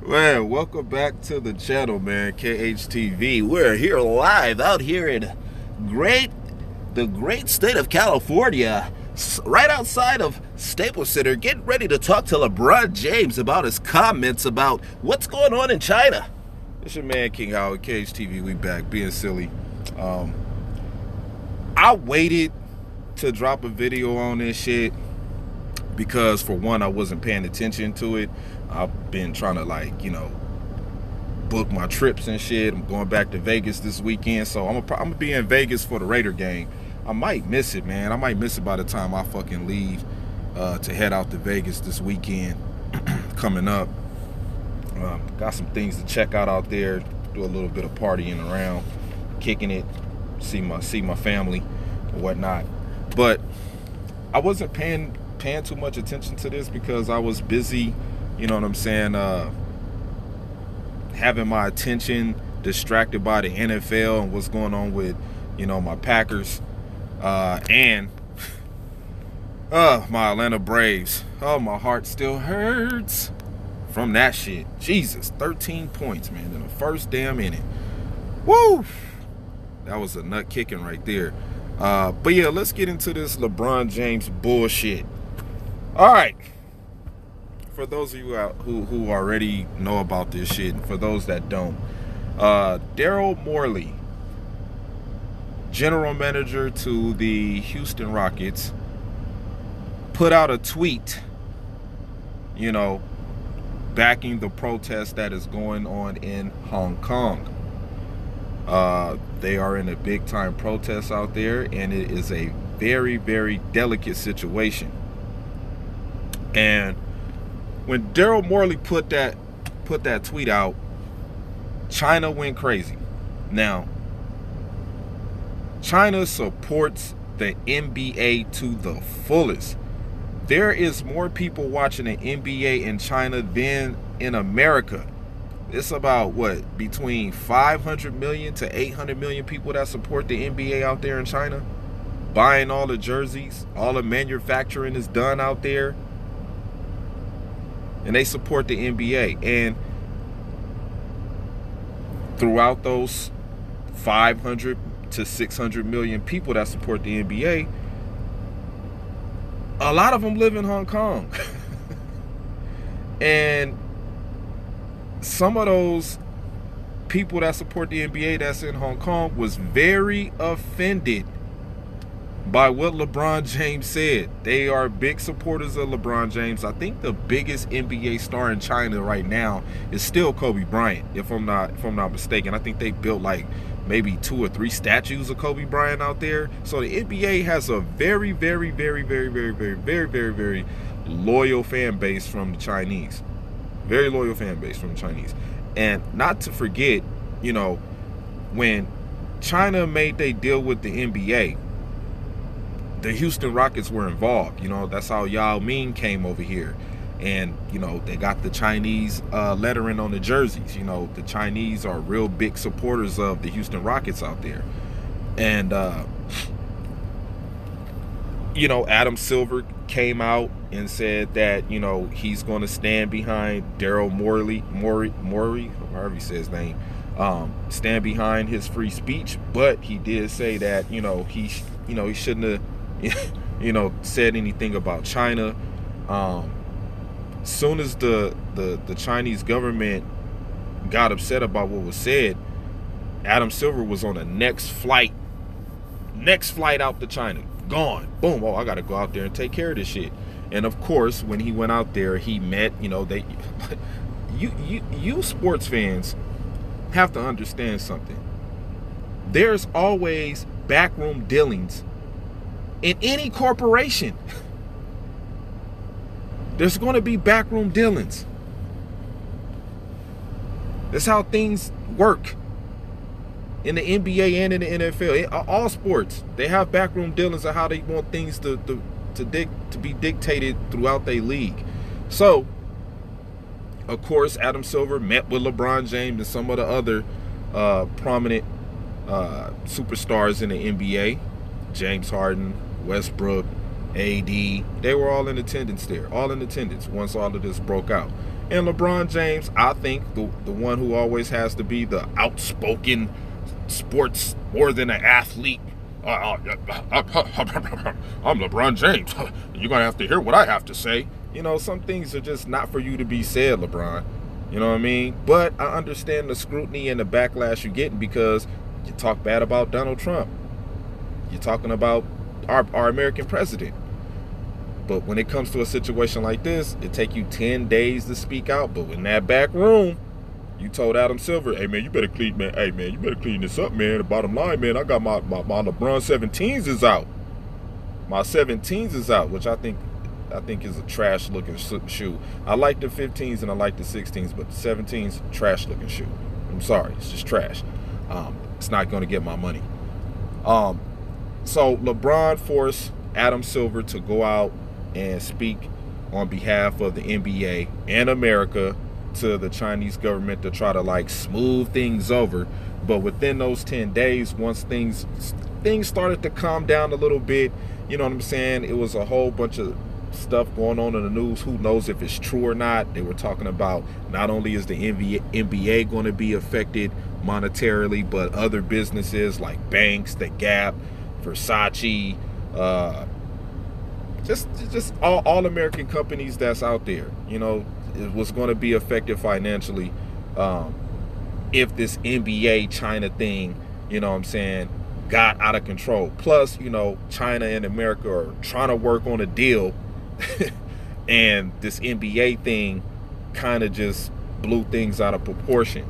Man, welcome back to the channel, man. KHTV. We're here live out here in the great state of California, right outside of Staples Center, getting ready to talk to LeBron James about his comments about what's going on in China. It's your man, King Howard, KHTV. We back, being silly. I waited to drop a video on this shit because, for one, I wasn't paying attention to it. I've been trying to, book my trips and shit. I'm going back to Vegas this weekend, so I'm gonna be in Vegas for the Raider game. I might miss it, man. I might miss it by the time I fucking leave to head out to Vegas this weekend coming up. Got some things to check out there, do a little bit of partying around, kicking it, see my family and whatnot. But I wasn't paying too much attention to this because I was busy, you know what I'm saying, having my attention distracted by the NFL and what's going on with, my Packers and my Atlanta Braves. Oh, my heart still hurts from that shit. Jesus, 13 points, man, in the first damn inning. Woo! That was a nut kicking right there. But yeah, let's get into this LeBron James bullshit. All right. For those of you who already know about this shit, and for those that don't, Daryl Morey, general manager to the Houston Rockets, put out a tweet, backing the protest that is going on in Hong Kong. They are in a big time protest out there, and it is a very, very delicate situation. And when Daryl Morey put that tweet out, China went crazy. Now, China supports the NBA to the fullest. There is more people watching the NBA in China than in America. It's about between 500 million to 800 million people that support the NBA out there in China, buying all the jerseys. All the manufacturing is done out there, and they support the NBA. And throughout those 500 to 600 million people that support the NBA, a lot of them live in Hong Kong. And some of those people that support the NBA that's in Hong Kong was very offended by what LeBron James said. They are big supporters of LeBron James. I think the biggest NBA star in China right now is still Kobe Bryant, if I'm not mistaken. I think they built maybe 2 or 3 statues of Kobe Bryant out there. So the NBA has a very, very, very, very, very, very, very, very, very loyal fan base from the Chinese. Very loyal fan base from the Chinese. And not to forget, when China made their deal with the NBA, the Houston Rockets were involved. That's how Yao Ming came over here. And, they got the Chinese lettering on the jerseys. The Chinese are real big supporters of the Houston Rockets out there. And, Adam Silver came out and said that, he's going to stand behind Daryl Morey, however you say his name, stand behind his free speech. But he did say that, he shouldn't have, said anything about China. Soon as the Chinese government got upset about what was said, Adam Silver was on the next flight out to China. Gone. Boom. Oh, I got to go out there and take care of this shit. And of course, when he went out there, he met, you sports fans have to understand something. There's always backroom dealings in any corporation. There's going to be backroom dealings. That's how things work in the NBA and in the NFL. All sports, they have backroom dealings of how they want things to be dictated throughout their league. So, of course, Adam Silver met with LeBron James and some of the other prominent superstars in the NBA, James Harden, Westbrook, AD, they were all in attendance there, all in attendance once all of this broke out. And LeBron James, I think the one who always has to be the outspoken sports more than an athlete. I'm LeBron James. You're going to have to hear what I have to say. You know, some things are just not for you to be said, LeBron. You know what I mean? But I understand the scrutiny and the backlash you're getting because you talk bad about Donald Trump. You're talking about our American president. But when it comes to a situation like this, it take you 10 days to speak out. But in that back room, you told Adam Silver, hey, man, you better clean, man. Hey, man, you better clean this up, man. The bottom line, man, I got my LeBron 17s is out. My 17s is out, which I think is a trash-looking shoe. I like the 15s and I like the 16s, but the 17s, trash-looking shoe. I'm sorry, it's just trash. It's not going to get my money. So LeBron forced Adam Silver to go out and speak on behalf of the NBA and America to the Chinese government to try to like smooth things over. But within those 10 days, once things started to calm down a little bit, you know what I'm saying? It was a whole bunch of stuff going on in the news. Who knows if it's true or not? They were talking about not only is the NBA going to be affected monetarily, but other businesses like banks, the Gap, Versace, just all American companies that's out there, you know, it was going to be affected financially if this NBA China thing, you know what I'm saying, got out of control. Plus, you know, China and America are trying to work on a deal and this NBA thing kind of just blew things out of proportion.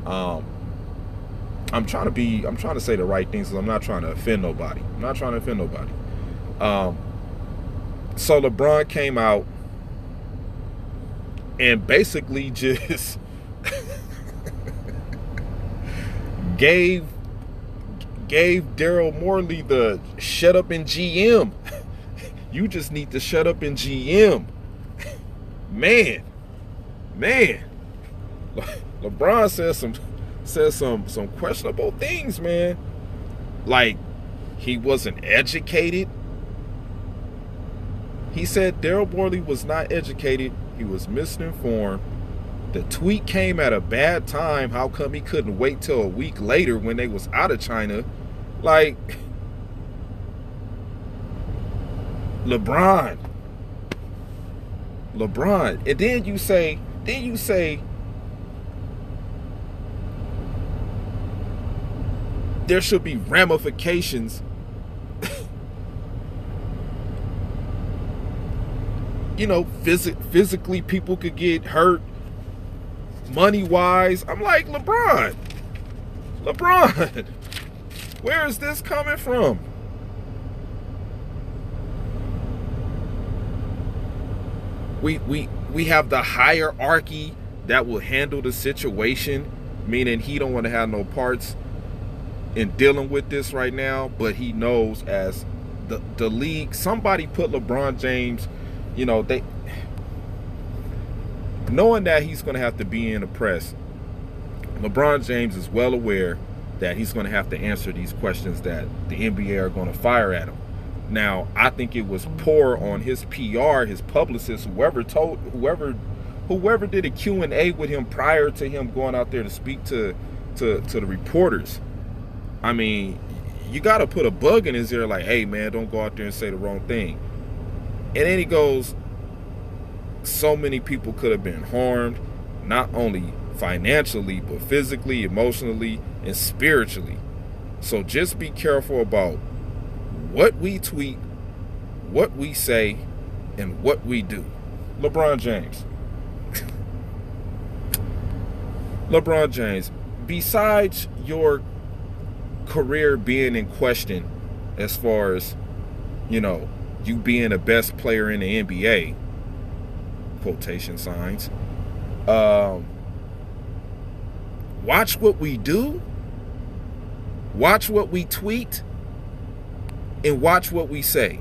I'm trying to say the right things because I'm not trying to offend nobody. So LeBron came out and basically just gave Daryl Morley the shut up and GM. You just need to shut up and GM. Man. LeBron says some questionable things, man. Like he wasn't educated. He said Daryl Morley was not educated. He was misinformed. The tweet came at a bad time. How come he couldn't wait till a week later when they was out of China? Like, LeBron. And then you say, there should be ramifications. You know, physically people could get hurt, money-wise. I'm like, LeBron, where is this coming from? We have the hierarchy that will handle the situation, meaning he don't want to have no parts in dealing with this right now, but he knows as the league, somebody put LeBron James, you know, they knowing that he's going to have to be in the press, LeBron James is well aware that he's going to have to answer these questions that the NBA are going to fire at him. Now, I think it was poor on his PR, his publicist, whoever did a Q&A with him prior to him going out there to speak to the reporters. I mean, you got to put a bug in his ear like, hey, man, don't go out there and say the wrong thing. And then he goes, so many people could have been harmed, not only financially, but physically, emotionally, and spiritually. So just be careful about what we tweet, what we say, and what we do. LeBron James. LeBron James, besides your career being in question as far as, you know, you being the best player in the NBA, quotation signs, watch what we do, watch what we tweet, and watch what we say.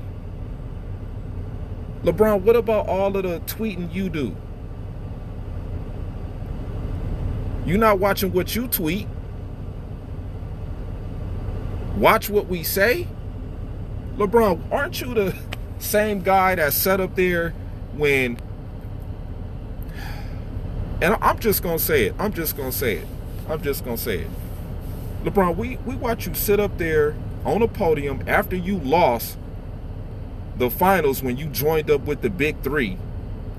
LeBron, what about all of the tweeting you do? You're not watching what you tweet. Watch what we say. LeBron, aren't you Same guy that sat up there when, and I'm just gonna say it. I'm just gonna say it. LeBron, we watch you sit up there on a podium after you lost the finals when you joined up with the Big Three,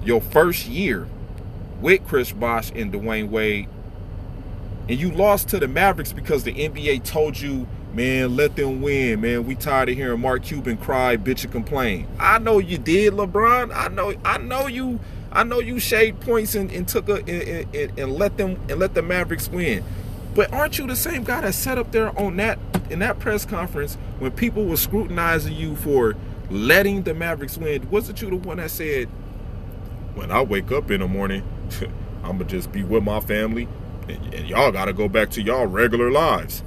your first year with Chris Bosh and Dwayne Wade, and you lost to the Mavericks because the NBA told you, man, let them win, man. We tired of hearing Mark Cuban cry, bitch, and complain. I know you did, LeBron. I know you shaved points and took and let the Mavericks win. But aren't you the same guy that sat up there in that press conference when people were scrutinizing you for letting the Mavericks win? Wasn't you the one that said, when I wake up in the morning, I'm going to just be with my family, and y'all got to go back to y'all regular lives?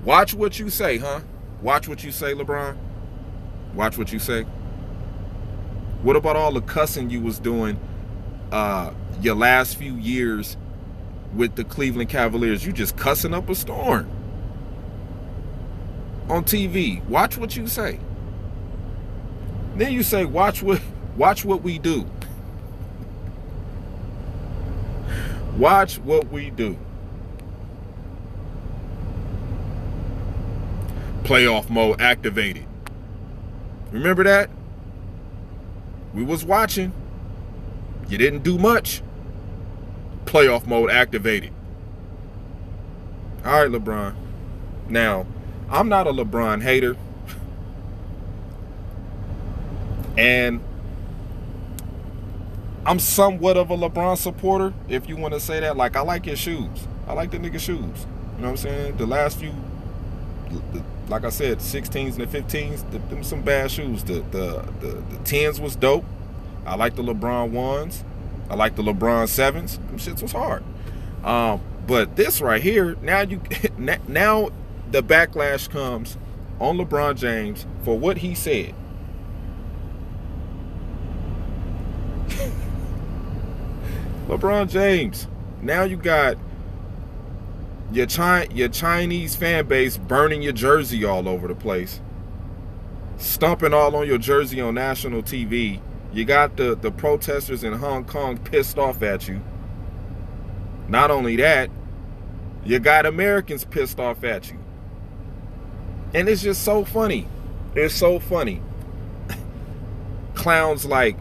Watch what you say, huh? Watch what you say, LeBron. Watch what you say. What about all the cussing you was doing your last few years with the Cleveland Cavaliers? You just cussing up a storm on TV. Watch what you say. Then you say, watch what we do. Watch what we do. Playoff mode activated. Remember that? We was watching. You didn't do much. Playoff mode activated. All right, LeBron. Now, I'm not a LeBron hater. And I'm somewhat of a LeBron supporter, if you want to say that. Like, I like his shoes. I like the nigga shoes. You know what I'm saying? The last few, like I said, 16s and the 15s, them some bad shoes. The 10s was dope. I like the LeBron 1s. I like the LeBron 7s. Them shits was hard. But this right here, now the backlash comes on LeBron James for what he said. LeBron James, now you got your Chinese fan base burning your jersey all over the place, stomping all on your jersey on national TV. You got the protesters in Hong Kong pissed off at you. Not only that, you got Americans pissed off at you. And it's just so funny. It's so funny. Clowns like,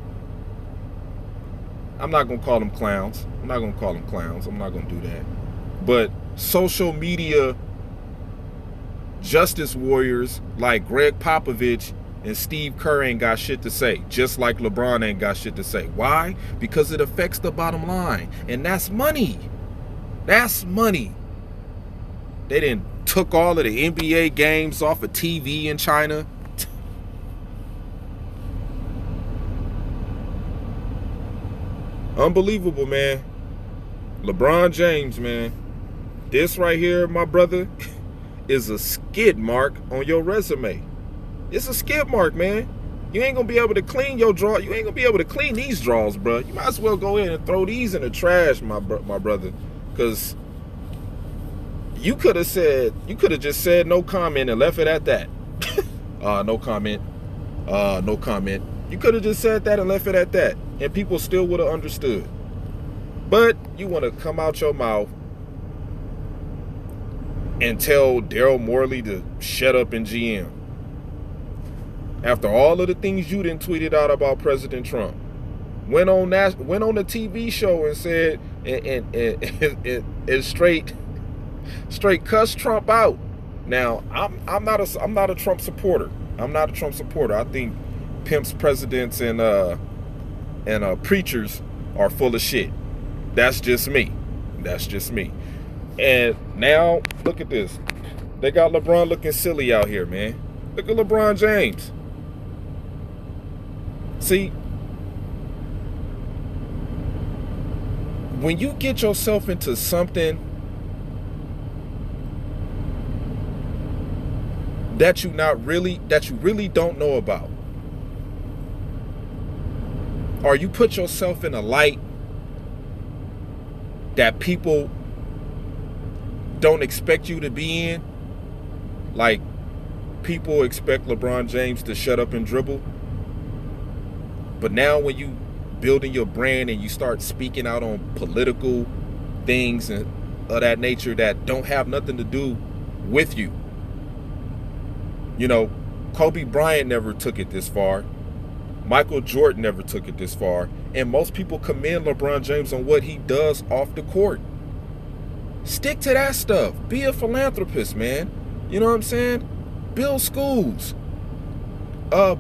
I'm not going to call them clowns. I'm not going to do that. But social media justice warriors like Greg Popovich and Steve Kerr ain't got shit to say. Just like LeBron ain't got shit to say. Why? Because it affects the bottom line. And that's money. That's money. They done took all of the NBA games off of TV in China. Unbelievable, man. LeBron James, man. This right here, my brother, is a skid mark on your resume. It's a skid mark, man. You ain't gonna be able to clean your draw. You ain't gonna be able to clean these draws, bro. You might as well go in and throw these in the trash, my brother. Because you could have just said no comment and left it at that. No comment. No comment. You could have just said that and left it at that. And people still would have understood. But you want to come out your mouth and tell Daryl Morley to shut up in GM. After all of the things you done tweeted out about President Trump. Went on the TV show and said and straight cuss Trump out. Now, I'm not a Trump supporter. I think pimps, presidents, and preachers are full of shit. That's just me. And now, look at this. They got LeBron looking silly out here, man. Look at LeBron James. See, when you get yourself into something that you really don't know about, or you put yourself in a light that people don't expect you to be in, like people expect LeBron James to shut up and dribble, But now when you building your brand and you start speaking out on political things and of that nature that don't have nothing to do with you. You know, Kobe Bryant never took it this far. Michael Jordan never took it this far. And most people commend LeBron James on what he does off the court. Stick to that stuff. Be a philanthropist, man. You know what I'm saying? Build schools.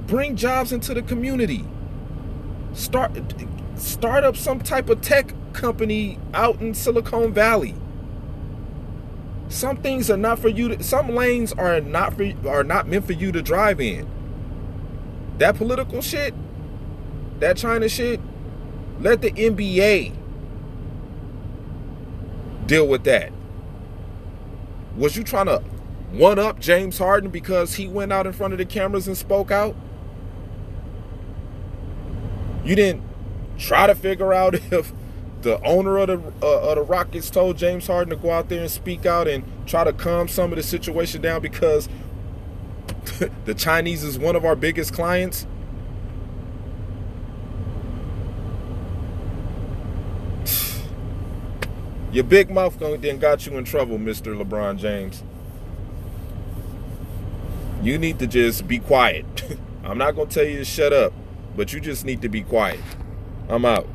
Bring jobs into the community. Start up some type of tech company out in Silicon Valley. Some things are not for you to, some lanes are not meant for you to drive in. That political shit, that China shit, let the NBA deal with that. Was you trying to one up James Harden because he went out in front of the cameras and spoke out? You didn't try to figure out if the owner of the Rockets told James Harden to go out there and speak out and try to calm some of the situation down because the Chinese is one of our biggest clients? Your big mouth then got you in trouble, Mr. LeBron James. You need to just be quiet. I'm not going to tell you to shut up, but you just need to be quiet. I'm out.